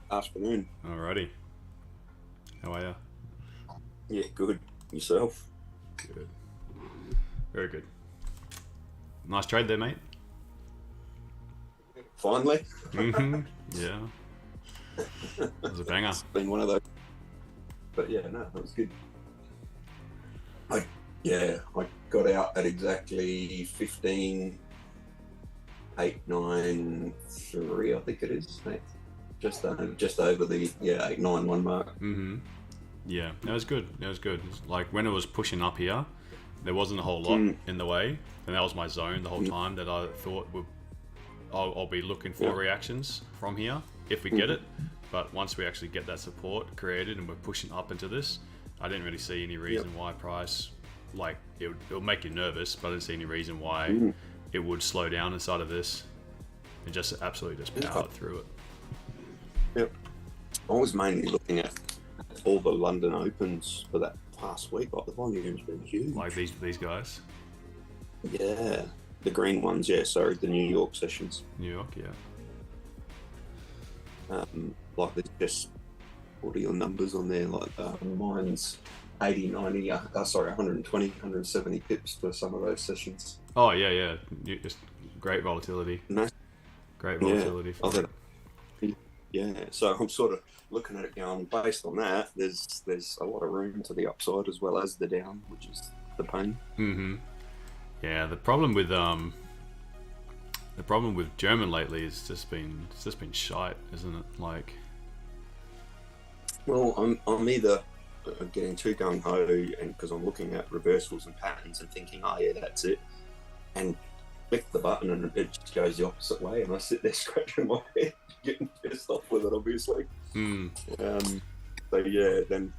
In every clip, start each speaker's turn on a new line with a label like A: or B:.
A: Afternoon.
B: Alrighty. How are you?
A: Yeah, good. Yourself?
B: Good. Very good. Nice trade there, mate.
A: Finally.
B: Yeah. It was a banger.
A: It's been one of those. But yeah, no, that was good. I got out at exactly 15.893, I think it is. Just over the 891 mark.
B: Yeah, that was good. That was good. Like when it was pushing up here, there wasn't a whole lot in the way, and that was my zone the whole time that I thought I'll be looking for reactions from here if we get it. But once we actually get that support created and we're pushing up into this, I didn't really see any reason why price, like it'll make you nervous, but I didn't see any reason why it would slow down inside of this. It just absolutely just powered through it.
A: Yep. I was mainly looking at all the London Opens for that past week. Like the volume's been huge.
B: Like these guys.
A: Yeah, the green ones. Yeah, sorry, the New York sessions.
B: New York, yeah.
A: Like there's just, what are your numbers on there? Like mine's 80, 90, 120, 170 pips for some of those sessions.
B: Oh yeah. Just great volatility.
A: Nice.
B: Great volatility.
A: Yeah, so I'm sort of looking at it going, based on that, there's a lot of room to the upside as well as the down, which is the pain.
B: Yeah, the problem with German lately is just been shite, isn't it? Like,
A: well, I'm either getting too gung ho, and because I'm looking at reversals and patterns and thinking, oh yeah, that's it, and click the button and it just goes the opposite way, and I sit there scratching my head, getting pissed off with it, obviously. So yeah, then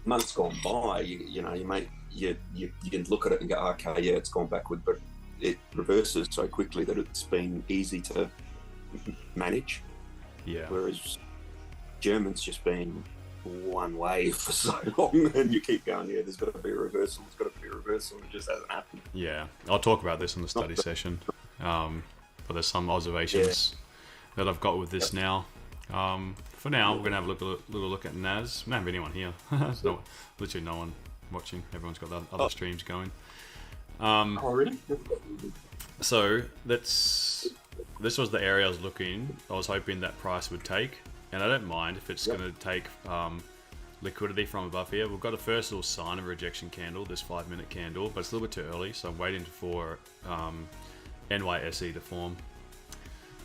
A: months gone by, you can look at it and go, okay, yeah, it's gone backward, but it reverses so quickly that it's been easy to manage.
B: Yeah.
A: Whereas German's just been one way for so long, and you keep going, yeah, there's got to be a reversal, it just hasn't happened.
B: Yeah, I'll talk about this in the study session, but there's some observations that I've got with this now. For now, we're going to have a little look at NAS. We don't have anyone here. There's literally no one watching. Everyone's got other streams going.
A: Oh, really?
B: So this was the area I was looking. I was hoping that price would take, and I don't mind if it's going to take liquidity from above here. We've got a first little sign of rejection candle, this 5-minute candle, but it's a little bit too early, so I'm waiting for NYSE to form.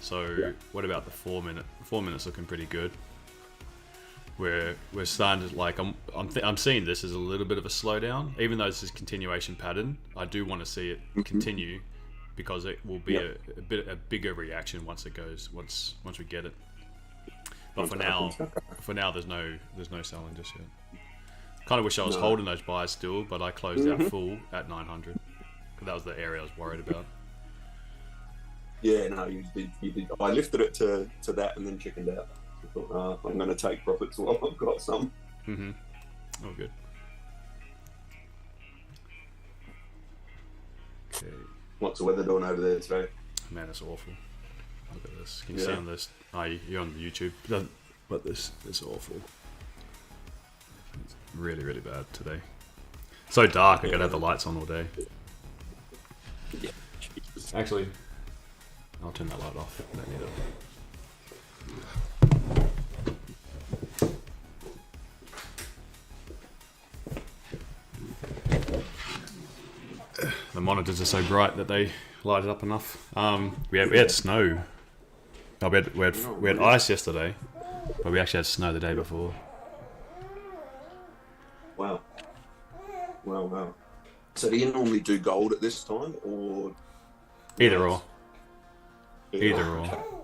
B: So what about the 4 minute? 4 minutes looking pretty good. We're starting to, like, I'm seeing this as a little bit of a slowdown, even though this is continuation pattern. I do want to see it continue, because it will be a bigger reaction once we get it. But for now, there's no selling just yet. Kind of wish I was holding those buys still, but I closed out full at 900. That was the area I was worried about.
A: Yeah, no, you did. I lifted it to that and then chickened out. I thought, I'm going to take profits while I've got some.
B: Oh, good. Okay.
A: What's the weather doing over there today?
B: Man, it's awful. Look at this. Can you see on this? You're on YouTube. But this is awful. It's really, really bad today. So dark, I gotta have the lights on all day.
A: Yeah.
B: Actually, I'll turn that light off. I don't need it. The monitors are so bright that they light it up enough. We had snow. Oh, we had ice yesterday, but we actually had snow the day before.
A: Wow. So do you normally do gold at this time, or
B: Either or.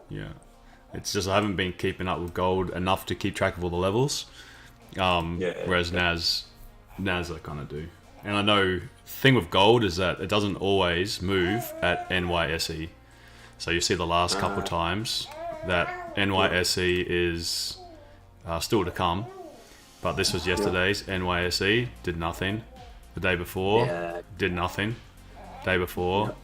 B: Yeah. It's just I haven't been keeping up with gold enough to keep track of all the levels. Whereas NAS I kind of do. And I know the thing with gold is that it doesn't always move at NYSE. So you see the last couple times that NYSE is still to come. But this was yesterday's NYSE, did nothing. The day before, did nothing. Day before,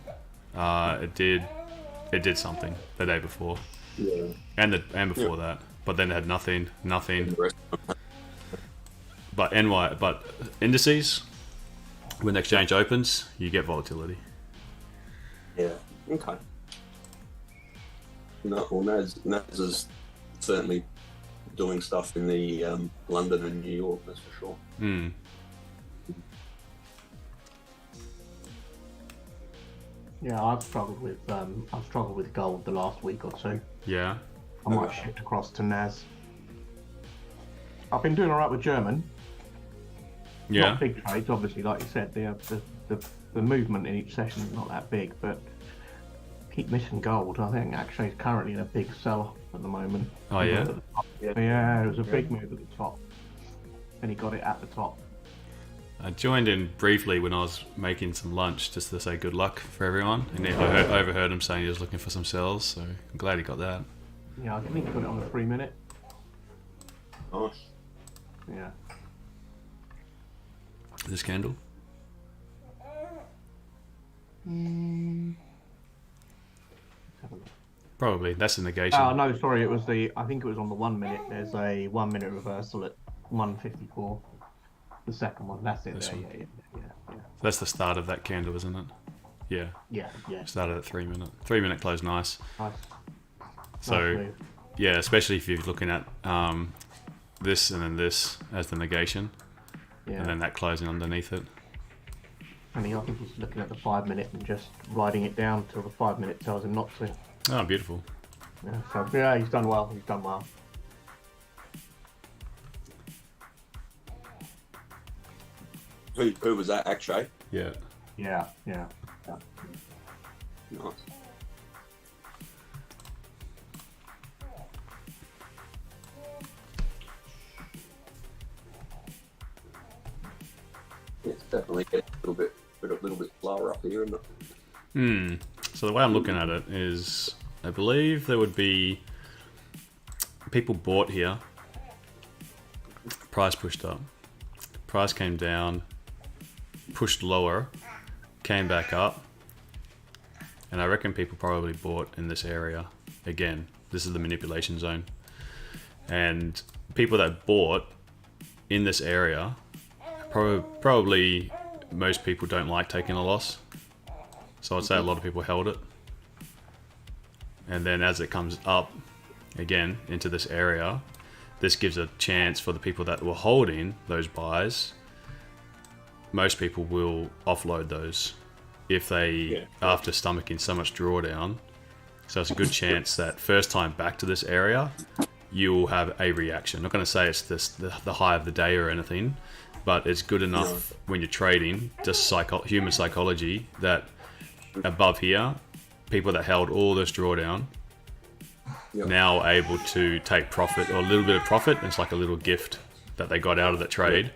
B: it did something the day before.
A: Yeah.
B: and before that. But then they had nothing. But but indices, when the exchange opens, you get volatility.
A: Yeah. Okay. No, well, Naz is certainly doing stuff in the London and New York, that's for sure.
B: Mm.
C: Yeah, I've struggled with gold the last week or two.
B: Yeah.
C: I might shift across to NAS. I've been doing alright with German.
B: Yeah.
C: Not big trades, obviously, like you said. The movement in each session is not that big, but keep missing gold. I think actually it's currently in a big sell-off at the moment.
B: Oh yeah.
C: Yeah, it was a big move at the top, and he got it at the top.
B: I joined in briefly when I was making some lunch just to say good luck for everyone, and I overheard him saying he was looking for some sells, so I'm glad he got that.
C: Yeah, I think he put it on the 3 minute.
A: Nice.
C: Yeah.
B: This candle? Probably. That's a negation.
C: Oh no, sorry, it was I think it was on the 1 minute. There's a 1 minute reversal at 1:54. The second one, that's it.
B: This
C: there.
B: one.
C: Yeah.
B: That's the start of that candle, isn't it? Yeah.
C: Yeah.
B: Started at 3 minute. 3 minute close nice.
C: Nice.
B: So,
C: Nice move.
B: yeah, especially if you're looking at this and then this as the negation,
C: Yeah.
B: and then that closing underneath it.
C: And I think he's looking at the 5 minute and just riding it down till the 5 minute tells him not to.
B: Oh, beautiful.
C: Yeah, so yeah, he's done well.
A: Who was that, Akshay?
B: Yeah.
C: Yeah.
A: Nice. It's definitely getting a little bit slower up here, isn't it?
B: So the way I'm looking at it is, I believe there would be people bought here, price pushed up, price came down, pushed lower, came back up, and I reckon people probably bought in this area. Again, this is the manipulation zone, and people that bought in this area, probably most people don't like taking a loss, so I'd say a lot of people held it. And then as it comes up again into this area, this gives a chance for the people that were holding those buys. Most people will offload those if they, after stomaching so much drawdown. So it's a good chance that first time back to this area, you'll have a reaction. I'm not going to say it's the high of the day or anything, but it's good enough when you're trading, just human psychology, that above here, people that held all this drawdown now are able to take profit, or a little bit of profit. It's like a little gift that they got out of that trade.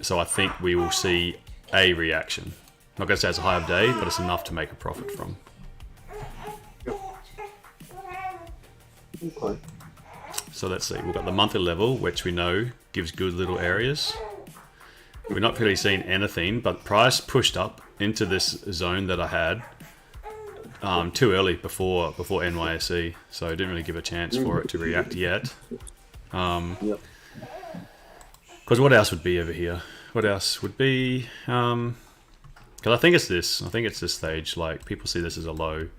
B: So I think we will see a reaction. I'm not going to say it's a high of day, but it's enough to make a profit from.
A: Okay.
B: So let's see, we've got the monthly level, which we know gives good little areas. We're not really seeing anything, but price pushed up into this zone that I had too early before NYSE, so I didn't really give a chance for it to react yet. Because what else would be over here? What else would be? Because I think it's this. I think it's this stage. Like, people see this as a low.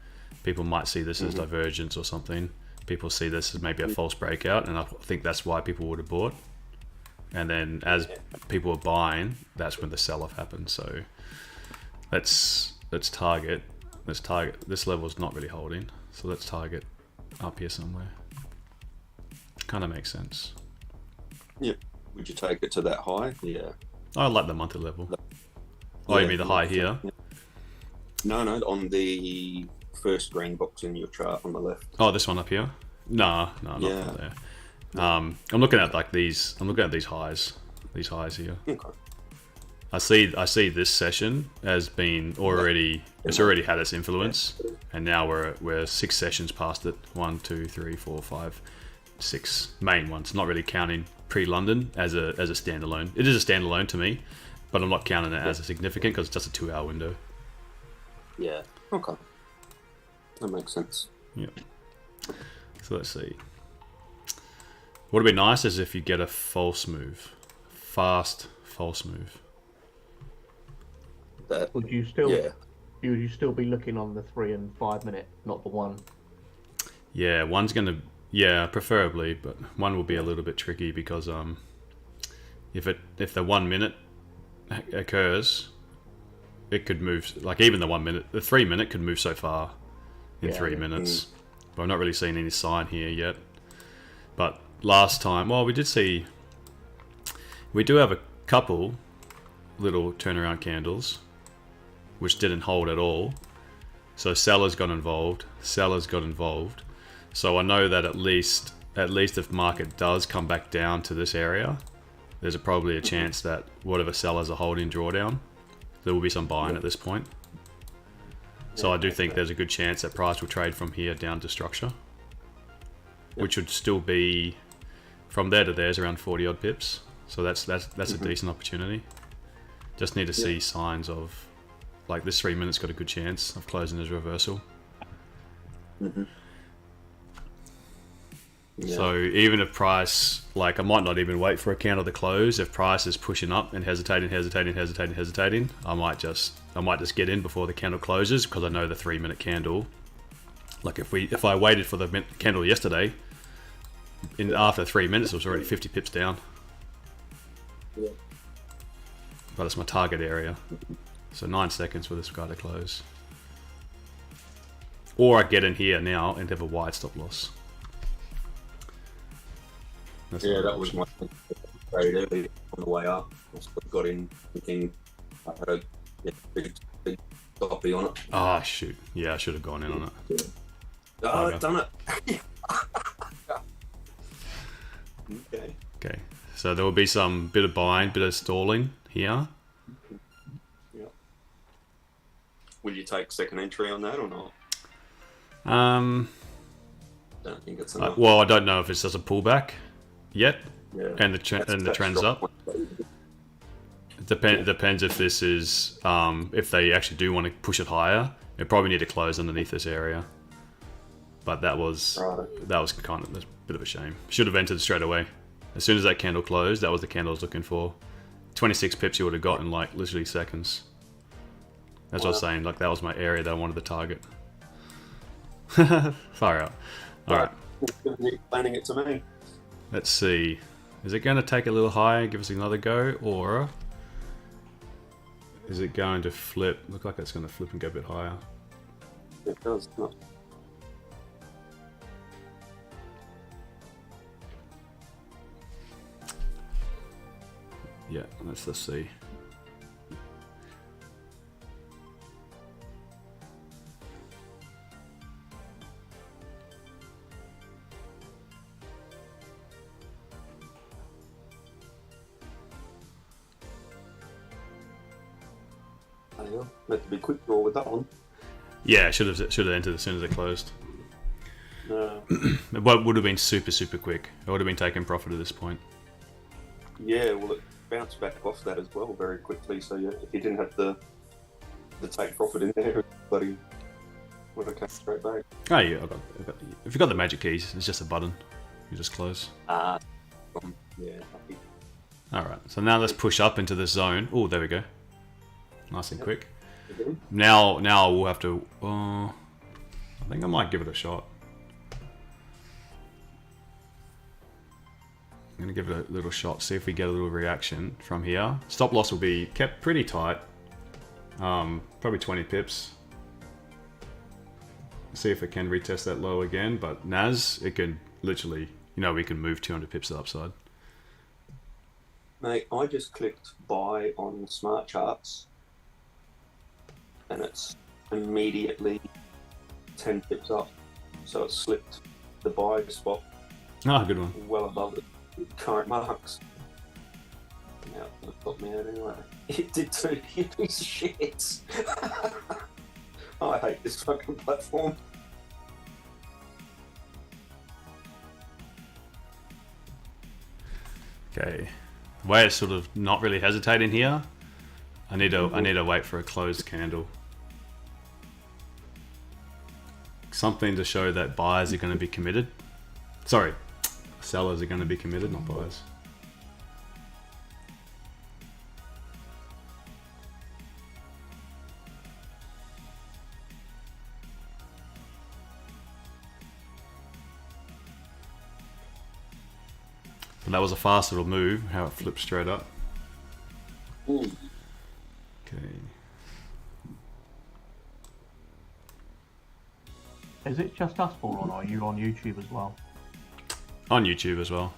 B: People might see this as divergence or something. People see this as maybe a false breakout, and I think that's why people would have bought. And then as people are buying, that's when the sell-off happens. So let's target. This level is not really holding, so let's target up here somewhere. Kind of makes sense.
A: Yeah. Would you take it to that high? Yeah.
B: I like the monthly level. Oh, you mean the high here?
A: Yeah. No, on the first green box in your chart on the left.
B: Oh, this one up here? No, not there. I'm looking at like these. I'm looking at these highs. These highs here.
A: Okay.
B: I see this session as being already. It's already had its influence, and now we're 6 sessions past it. 1, 2, 3, 4, 5, 6 main ones. Not really counting pre-London as a standalone. It is a standalone to me, but I'm not counting it as a significant because it's just a 2-hour window.
A: Yeah. Okay. That makes sense.
B: Yeah. So let's see. What would be nice is if you get a false move, fast false move.
A: That,
C: Would you still?
A: yeah.
C: Would you still be looking on the 3 and 5 minute, not the 1?
B: Yeah, one's gonna, yeah, preferably, but one will be a little bit tricky because if the 1 minute occurs, it could move, like even the 1 minute, the 3 minute could move so far in 3 minutes. But I've not really seen any sign here yet. But last time, well, we do have a couple little turnaround candles which didn't hold at all. So sellers got involved. So I know that at least if market does come back down to this area, there's probably a chance that whatever sellers are holding drawdown, there will be some buying at this point. So I do think there's a good chance that price will trade from here down to structure, which would still be from there to there's around 40 odd pips. So that's a decent opportunity. Just need to see signs of, like, this 3 minutes got a good chance of closing as reversal. So even if price, like, I might not even wait for a candle to close. If price is pushing up and hesitating, I might just get in before the candle closes, because I know the 3 minute candle. Like if I waited for the candle yesterday, after 3 minutes it was already 50 pips down. But it's my target area. So 9 seconds for this guy to close. Or I get in here now and have a wide stop loss. That's
A: that was my trade early on the way up. I got in thinking I had a big copy on it.
B: Ah, shoot. Yeah, I should have gone in on it.
A: Oh, I've done it.
B: Okay. So there will be some bit of buying, bit of stalling here.
A: Will you take second entry on that or not? Don't think it's enough.
B: Well, I don't know if it's just a pullback yet, and the trend's up. It depends if this is if they actually do want to push it higher. They probably need to close underneath this area. But that was kind of a bit of a shame. Should have entered straight away. As soon as that candle closed, that was the candle I was looking for. 26 pips you would have got in like literally seconds. As I was saying, like that was my area that I wanted to target. Far out. Alright.
A: Explaining it to me.
B: Let's see. Is it going to take a little higher, give us another go, or is it going to flip? Look like it's going to flip and go a bit higher.
A: It does not.
B: Yeah, let's see.
A: Meant to be quick draw with that one.
B: Yeah, should have entered as soon as it closed.
A: No.
B: It would have been super quick. I would have been taking profit at this point.
A: Yeah, well, it bounced back off that as well very quickly. So yeah, if you didn't have the take profit in there, bloody would have come straight back.
B: Oh yeah, if you've got the magic keys, it's just a button. You just close.
A: Yeah.
B: All right. So now let's push up into this zone. Oh, there we go. Nice and quick. Now we'll have to. I think I might give it a shot. I'm gonna give it a little shot. See if we get a little reaction from here. Stop loss will be kept pretty tight. Probably 20 pips. See if it can retest that low again. But NAS, it can literally. We can move 200 pips to the upside.
A: Mate, I just clicked buy on smart charts. And it's immediately 10 pips up. So it slipped the buy spot.
B: Ah, good one.
A: Well above the current marks. Yeah, it got me out anyway. It did too, you piece of shit. I hate this fucking platform.
B: Okay. Way it's sort of not really hesitating here. I need to wait for a closed candle. Something to show that buyers are going to be committed Sorry, sellers are going to be committed, not buyers. But that was a fast little move, how it flipped straight up.
A: Ooh.
B: Okay.
C: Is it just us four on, or are you on YouTube as well?
B: On YouTube as well.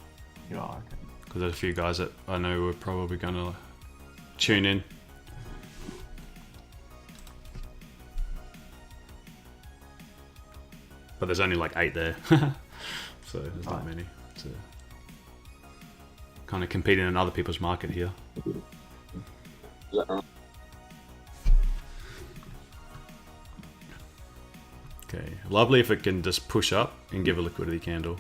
C: You are, okay.
B: Because there's a few guys that I know are probably going to tune in. But there's only like 8 there. So there's not many to kind of competing in other people's market here. Okay, lovely if it can just push up and give a liquidity candle.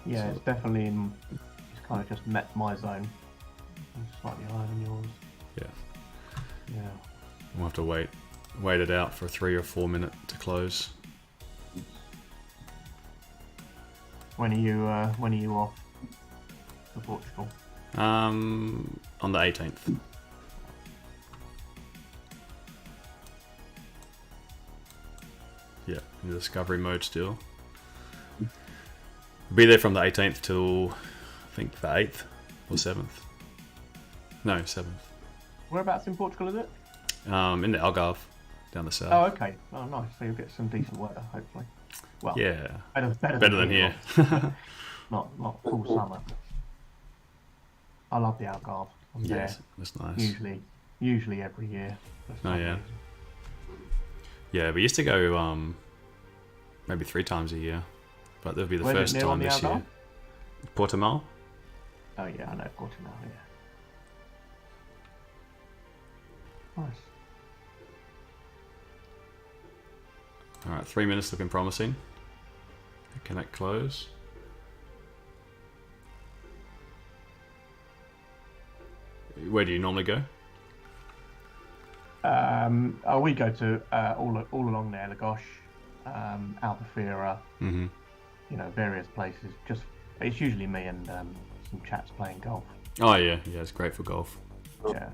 C: Yeah, it's definitely in. It's kind of just met my zone. It's slightly higher than yours.
B: Yeah.
C: Yeah.
B: We'll have to wait it out for a 3 or 4 minute to close.
C: When are you off to Portugal?
B: On the 18th. Yeah, in discovery mode still. Be there from the 18th till I think the 8th or 7th. No, 7th.
C: Whereabouts in Portugal is it?
B: In the Algarve, down the south.
C: Oh, okay. Oh, nice. So you'll get some decent weather, hopefully. Well,
B: Yeah,
C: better
B: than here.
C: not full summer. I love the Algarve. I'm
B: Yes,
C: there
B: that's nice.
C: usually every year.
B: Oh yeah. Yeah, we used to go maybe 3 times a year, but that'll be the
C: Where's it
B: first
C: near on
B: time
C: the
B: this year.
C: Algarve?
B: Portimao.
C: Oh yeah, I know Portugal. Yeah. Nice.
B: All right, 3 minutes looking promising. Can that close? Where do you normally go?
C: We go to all along there, Lagos, Albufeira,
B: Mm-hmm.
C: you know, various places. Just it's usually me and some chaps playing golf.
B: Oh yeah, it's great for golf.
C: Yeah.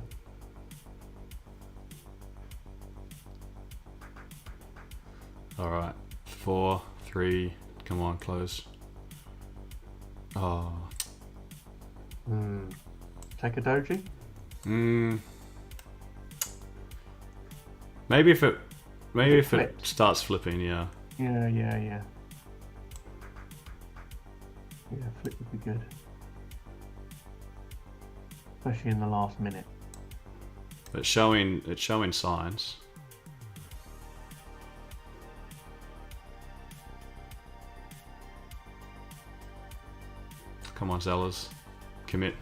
B: All right, 4, 3, come on, close. Oh.
C: Take a doji.
B: Maybe if it
C: flips.
B: starts flipping, yeah.
C: Yeah. Yeah, flip would be good, especially in the last minute.
B: It's showing signs. Come on, sellers, commit.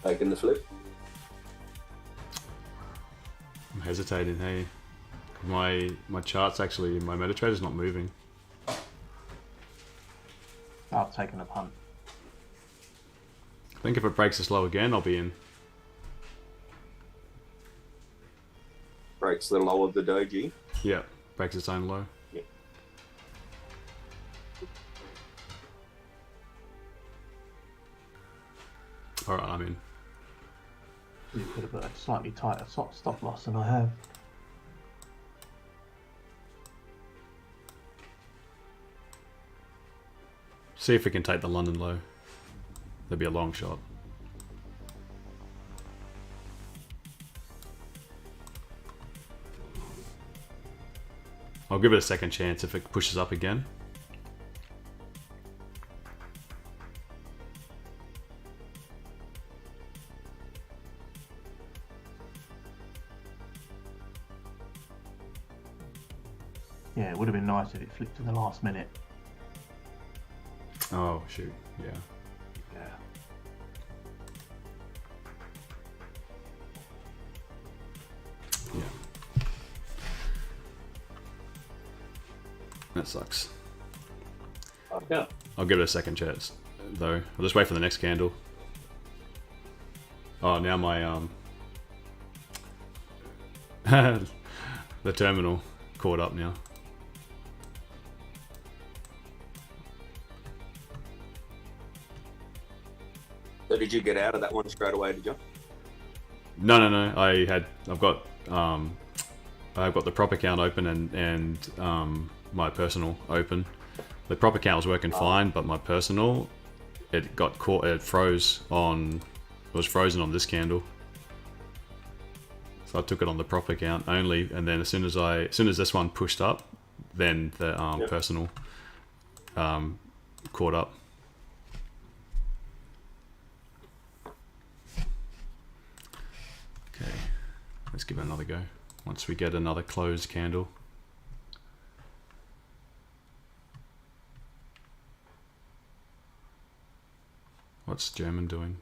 A: Taking the flip.
B: I'm hesitating. Hey, my chart's actually, my MetaTrader's not moving.
C: I've taken a punt.
B: I think if it breaks this low again, I'll be in.
A: Breaks the low of the doji.
B: Yeah, breaks its own low.
A: Yeah.
B: All right, I'm in.
C: You could have put a slightly tighter stop loss than I have.
B: See if we can take the London low. That'd be a long shot. I'll give it a second chance if it pushes up again.
C: Yeah, it would have been nice if it flipped in the last minute.
B: Oh shoot, yeah.
C: Yeah.
B: That sucks.
A: Yeah.
B: I'll give it a second chance, though. I'll just wait for the next candle. Oh, now my the terminal caught up now.
A: So did you get out of that one straight away, did you?
B: No. I've got the prop account open and my personal open. The prop account was working fine, but my personal, it got caught. It was frozen on this candle. So I took it on the prop account only, and then as soon as this one pushed up, then the personal caught up. Okay, let's give it another go. Once we get another closed candle. What's German doing?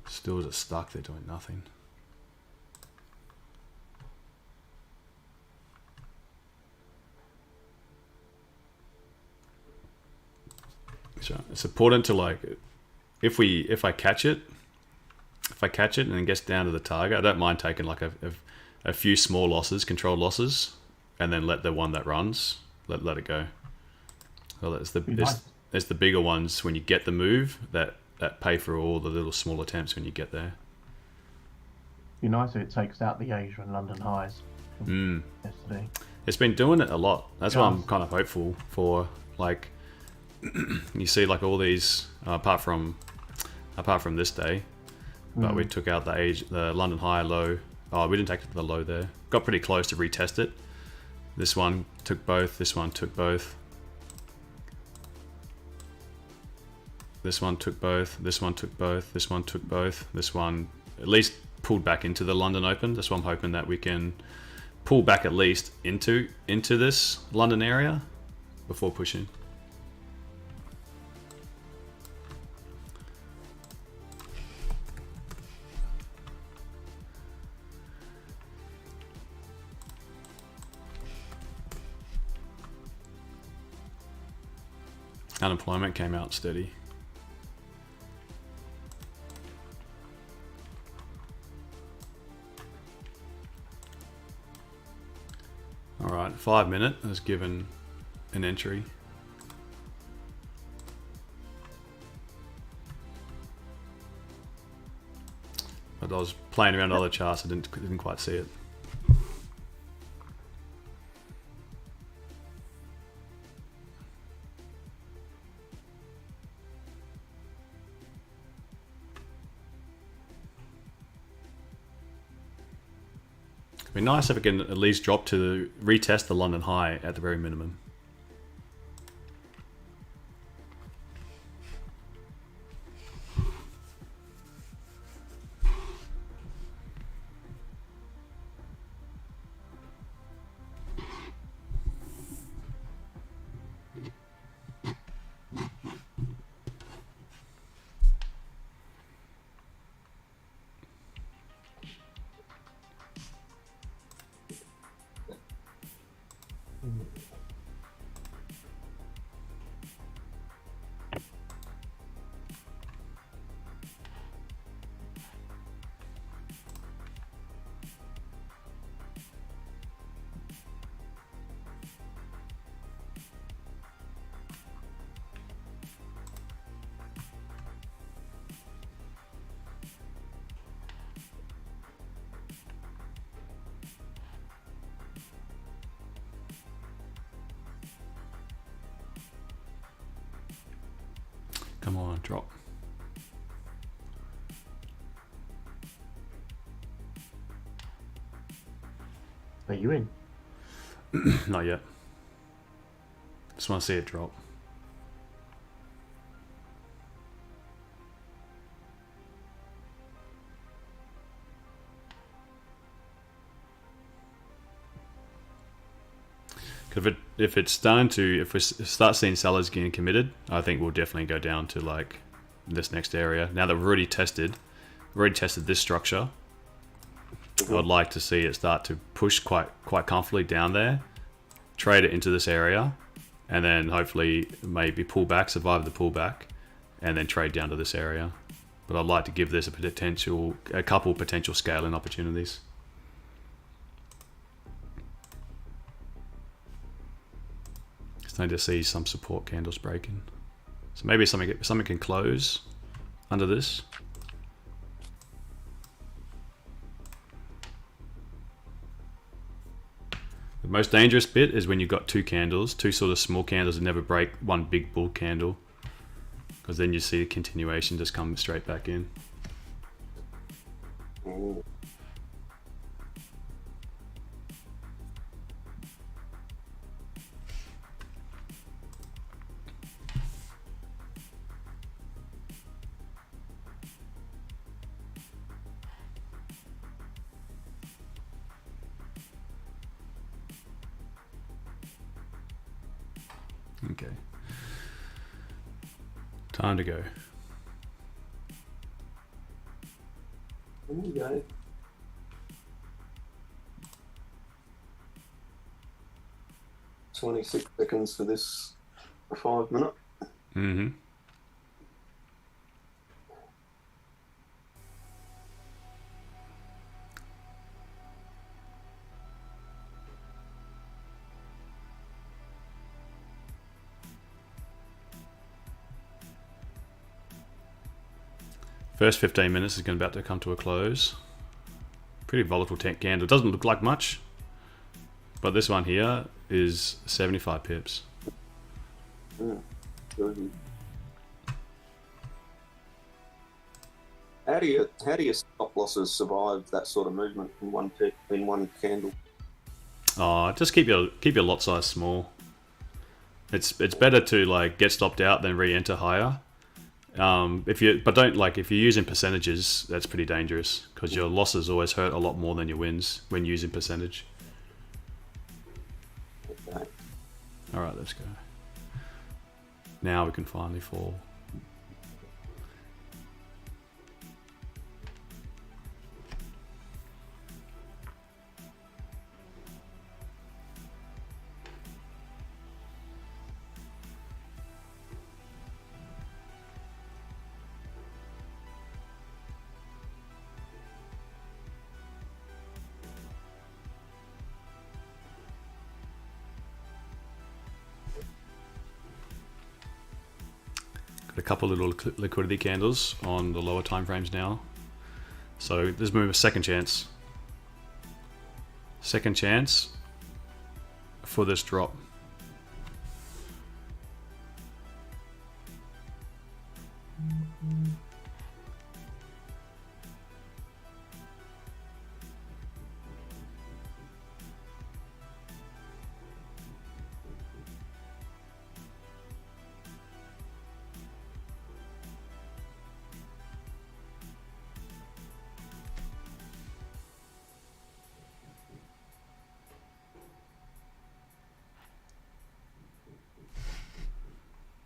B: Still just stuck, they're doing nothing. So it's important to, like, if I catch it and it gets down to the target, I don't mind taking like a few small losses, controlled losses, and then let the one that runs, let it go. So that's there's the bigger ones when you get the move that pay for all the little small attempts when you get there.
C: Be nice if it takes out the Asia and London highs from yesterday.
B: It's been doing it a lot. That's why I'm kind of hopeful for, like, you see like all these apart from this day, but we took out the London high, low. Oh, we didn't take it to the low there. Got pretty close to retest it. This one took both. This one took both. This one took both. This one took both. This one took both. This one at least pulled back into the London Open. That's why I'm hoping that we can pull back at least into this London area before pushing. Unemployment came out steady. Alright, 5 minute has given an entry. But I was playing around other charts, I didn't quite see it. It'd be nice if it can at least drop to retest the London high at the very minimum. Come on, drop.
C: Are you in?
B: Not yet. Just want to see it drop. Because if it's starting to, if we start seeing sellers getting committed, I think we'll definitely go down to like this next area. Now that we've already tested this structure, I'd like to see it start to push quite comfortably down there, trade it into this area, and then hopefully maybe pull back, survive the pullback, and then trade down to this area. But I'd like to give this a couple potential scaling opportunities. Just need to see some support candles breaking. So maybe something can close under this. The most dangerous bit is when you've got two sort of small candles that never break one big bull candle, because then you see a continuation just come straight back in.
A: Ooh.
B: Okay. Time to go.
A: There you go. "26 seconds for this 5 minute."
B: Mm-hmm. First 15 minutes is about to come to a close. Pretty volatile candle. It doesn't look like much, but this one here is 75 pips.
A: Good. How do you stop losses survive that sort of movement in one candle?
B: Just keep your lot size small. It's better to like get stopped out than re-enter higher. If you're using percentages, that's pretty dangerous, because your losses always hurt a lot more than your wins when using percentage.
A: Okay.
B: All right, let's go. Now we can finally fall. A couple little liquidity candles on the lower time frames now. So this move a second chance for this drop.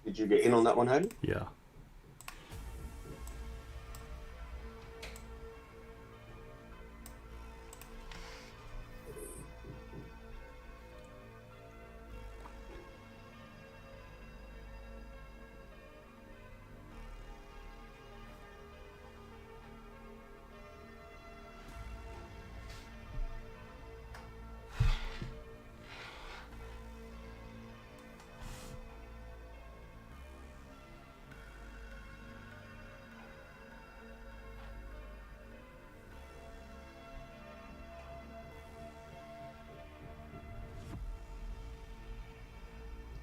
A: Did you get in on that one, Hayden?
B: Yeah.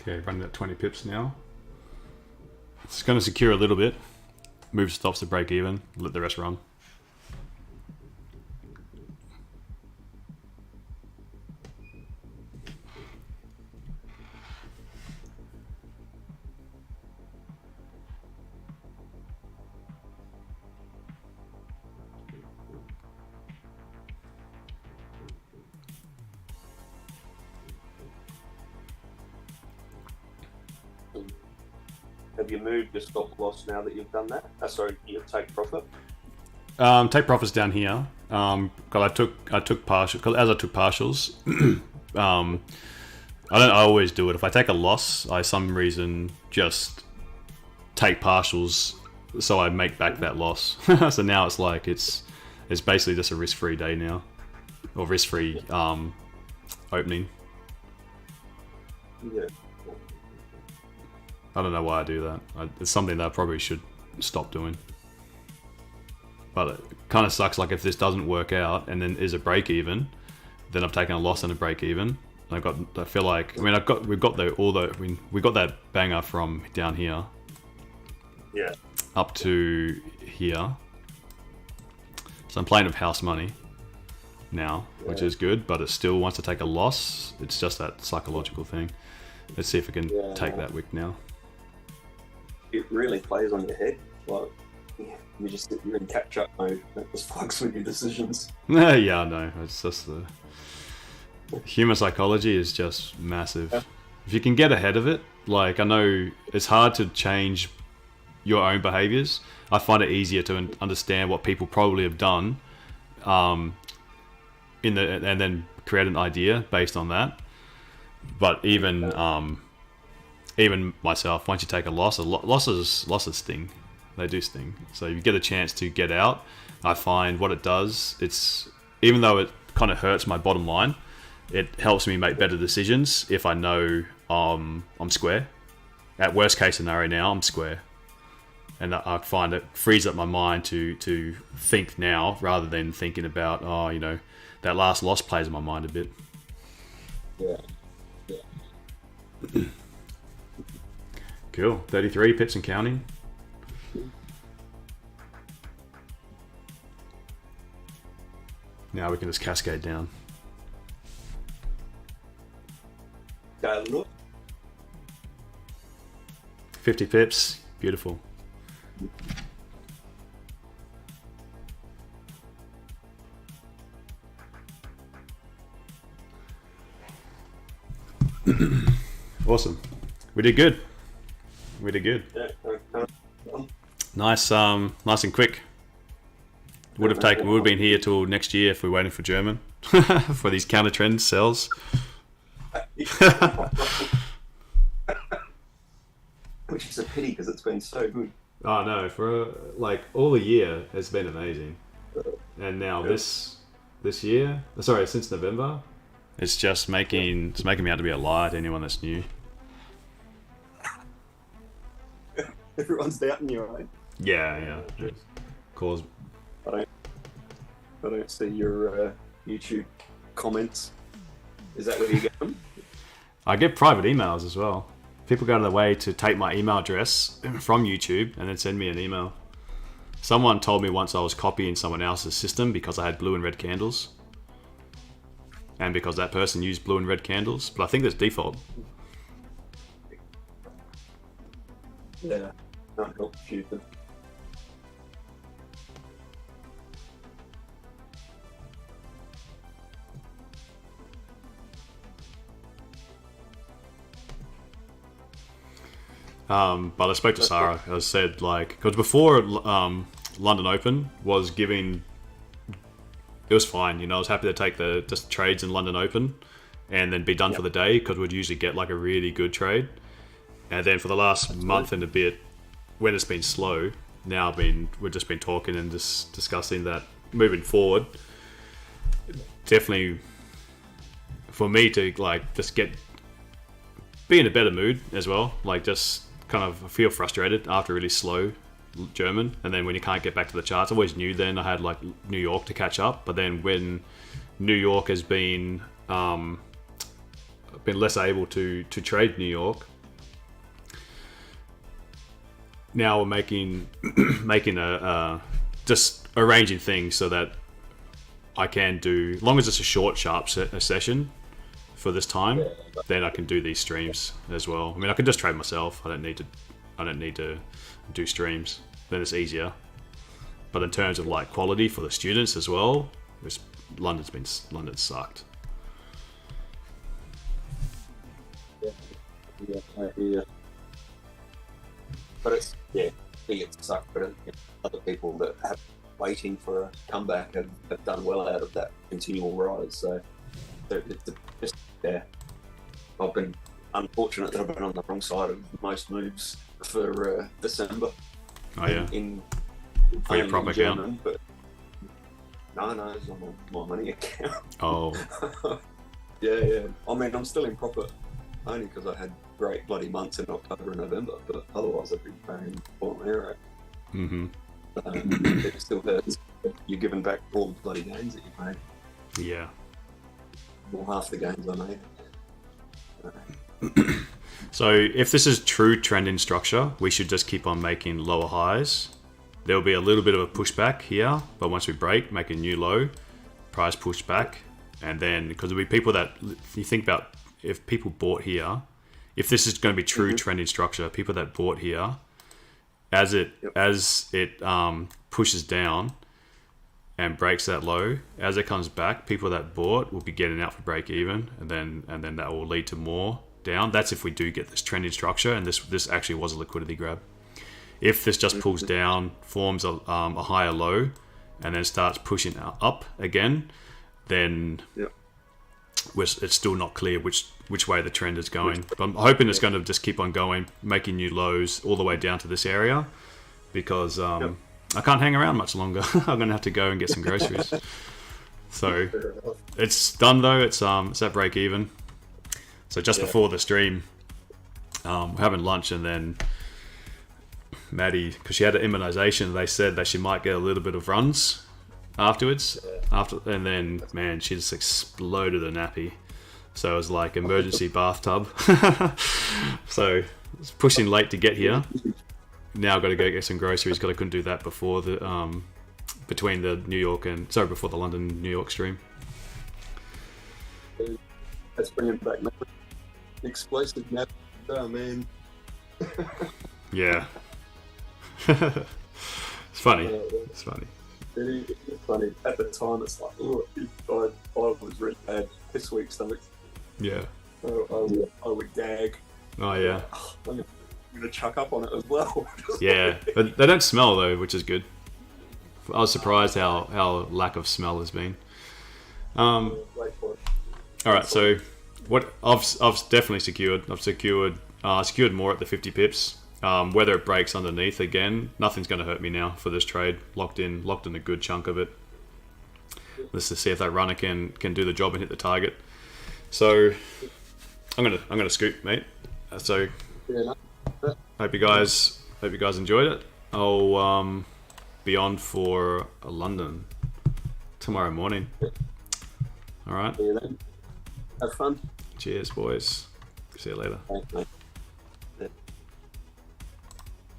B: Okay, running at 20 pips now. It's going to secure a little bit. Move stops to break even. Let the rest run.
A: Have you moved your stop loss now that you've done that? Sorry, you take profit.
B: Take profits down here. Cause I took partial. Cause as I took partials, I always do it. If I take a loss, I some reason just take partials so I make back that loss. So now it's like it's basically just a risk-free day now, or risk-free opening.
A: Yeah.
B: I don't know why I do that. It's something that I probably should stop doing. But it kind of sucks. Like if this doesn't work out and then is a break even, then I've taken a loss and a break even. I feel like, I mean, we got that banger from down here,
A: Yeah.
B: up to here. So I'm playing with house money now, which is good, but it still wants to take a loss. It's just that psychological thing. Let's see if we can take that wick now.
A: It really plays on your head. Like, you're in catch-up mode. That just fucks with your decisions.
B: Yeah, I know. It's just the human psychology is just massive.
A: Yeah.
B: If you can get ahead of it, like I know it's hard to change your own behaviors. I find it easier to understand what people probably have done, and then create an idea based on that. But even myself, once you take a loss, losses sting. They do sting. So you get a chance to get out. I find what it does, even though it kind of hurts my bottom line, it helps me make better decisions if I know I'm square. At worst case scenario now, I'm square. And I find it frees up my mind to think now rather than thinking about, that last loss plays in my mind a bit.
A: Yeah.
B: Cool. 33 pips and counting. Now we can just cascade down. 50 pips. Beautiful. Awesome. We did good. Nice, nice and quick. Would have been here till next year if we were waiting for German for these counter trend sells.
A: Which is a pity because it's been so good.
B: Oh no, for like all the year has been amazing, and now this year, since November, it's just making me out to be a liar to anyone that's new.
A: Everyone's doubting you, right?
B: Yeah. Cause
A: I don't see your YouTube comments. Is that where you get them?
B: I get private emails as well. People go out of their way to take my email address from YouTube and then send me an email. Someone told me once I was copying someone else's system because I had blue and red candles. And because that person used blue and red candles. But I think that's default.
A: Yeah, not help stupid.
B: But I spoke to Sarah. I said, because before London Open was giving, it was fine. I was happy to take just trades in London Open and then be done for the day because we'd usually get like a really good trade. And then for the last month and a bit, when it's been slow, now we've just been talking and just discussing that moving forward. Definitely for me to just be in a better mood as well. Just kind of feel frustrated after really slow German, and then when you can't get back to the charts. I always knew then I had New York to catch up, but then when New York has been less able to trade New York, now we're making just arranging things so that I can do, as long as it's a short sharp session for this time, then I can do these streams as well. I mean, I can just trade myself. I don't need to do streams. Then it's easier. But in terms of quality for the students as well, London sucked.
A: Yeah. But it sucked. But other people that have waiting for a comeback have done well out of that continual rise. So it's just I've been unfortunate that I've been on the wrong side of most moves for December.
B: Oh yeah.
A: In
B: for your proper account.
A: German, but no, it's on my money account.
B: Oh.
A: yeah. I mean, I'm still in profit only because I had great bloody months in October and November, but otherwise I'd be paying for an arrow.
B: Mm-hmm.
A: It still hurts. You're giving back all the bloody gains that you made.
B: Yeah.
A: Well, half the gains I made.
B: So if this is true trending structure, we should just keep on making lower highs. There'll be a little bit of a pushback here, but once we break, make a new low, price push back, and then because there'll be people that you think about, if people bought here, if this is going to be true trending structure, people that bought here, as it pushes down and breaks that low, as it comes back, people that bought will be getting out for break even, and then that will lead to more down. That's if we do get this trending structure, and this actually was a liquidity grab. If this just pulls down, forms a higher low, and then starts pushing up again, then it's still not clear which way the trend is going. But I'm hoping it's going to just keep on going, making new lows all the way down to this area, because I can't hang around much longer. I'm going to have to go and get some groceries. So it's done though. It's at break even. So just before the stream, we're having lunch, and then Maddie, because she had an immunization, they said that she might get a little bit of runs afterwards. And then, man, she just exploded a nappy. So it was like emergency bathtub. So it's pushing late to get here. Now I've got to go get some groceries because I couldn't do that before the between the before the London New York stream.
A: Let's bring it back, man. Explosive nap. Oh man.
B: Yeah. It's funny. It's funny.
A: It is funny. At the time, it's like, oh, I was really bad this week, stomach.
B: Yeah.
A: I would gag.
B: Oh yeah.
A: I'm gonna chuck up on it as well.
B: Yeah, but they don't smell though, which is good. I was surprised how lack of smell has been. All right, so what I've definitely secured. I've secured more at the 50 pips. Whether it breaks underneath again, nothing's going to hurt me now for this trade. Locked in a good chunk of it. Let's just see if that runner can do the job and hit the target. So I'm gonna scoop, mate. So hope you guys enjoyed it. I'll be on for London tomorrow morning. All right.
A: Have fun.
B: Cheers, boys. See you later.
A: Thanks, mate.